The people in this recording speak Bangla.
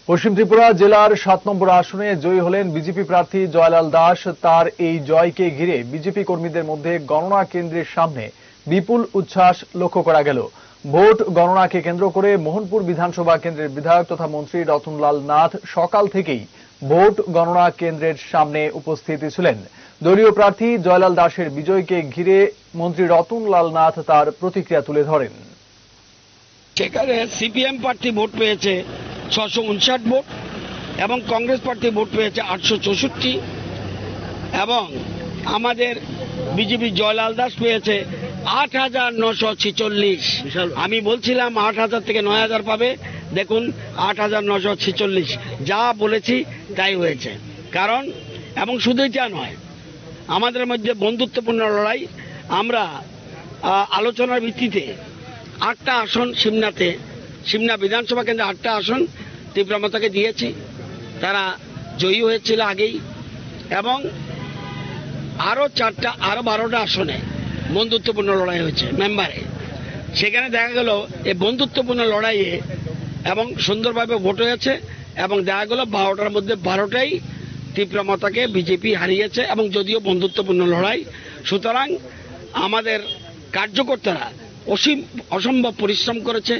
পশ্চিম ত্রিপুরা জেলার 7 নম্বর আসনে জয়ী হলেন বিজেপি প্রার্থী জয়লাল দাস। তার এই জয়কে ঘিরে বিজেপি কর্মীদের মধ্যে গণনা কেন্দ্রের সামনে বিপুল উচ্ছ্বাস লক্ষ্য করা গেল। ভোট গণনাকে কেন্দ্র করে মোহনপুর বিধানসভা কেন্দ্রের বিধায়ক তথা মন্ত্রী রতনলাল নাথ সকাল থেকেই ভোট গণনা কেন্দ্রের সামনে উপস্থিত ছিলেন। দলীয় প্রার্থী জয়লাল দাসের বিজয়কে ঘিরে মন্ত্রী রতনলাল নাথ তার প্রতিক্রিয়া তুলে ধরেন। সেখানে সিপিএম প্রার্থী ভোট পেয়েছে 659 ভোট এবং কংগ্রেস প্রার্থী ভোট পেয়েছে 864 এবং আমাদের বিজেপি জয়লাল দাস পেয়েছে 8946। আমি বলছিলাম 8000 থেকে 9000 পাবে, দেখুন 8946। যা বলেছি তাই হয়েছে। কারণ এবং শুধু এটা নয়, আমাদের মধ্যে বন্ধুত্বপূর্ণ লড়াই। আমরা আলোচনার ভিত্তিতে 8টা আসন সিমনা বিধানসভা কেন্দ্রে 8টা আসন তীব্রমতাকে দিয়েছি। তারা জয়ী হয়েছিল আগেই এবং আরো 12টা আসনে বন্ধুত্বপূর্ণ লড়াই হয়েছে মেম্বারে। সেখানে দেখা গেল এই বন্ধুত্বপূর্ণ লড়াইয়ে এবং সুন্দরভাবে ভোট হয়েছে এবং দেখা গেল 12টার মধ্যে 12টাই তীব্রমতাকে বিজেপি হারিয়েছে এবং যদিও বন্ধুত্বপূর্ণ লড়াই, সুতরাং আমাদের কার্যকর্তারা অসম্ভব পরিশ্রম করেছে।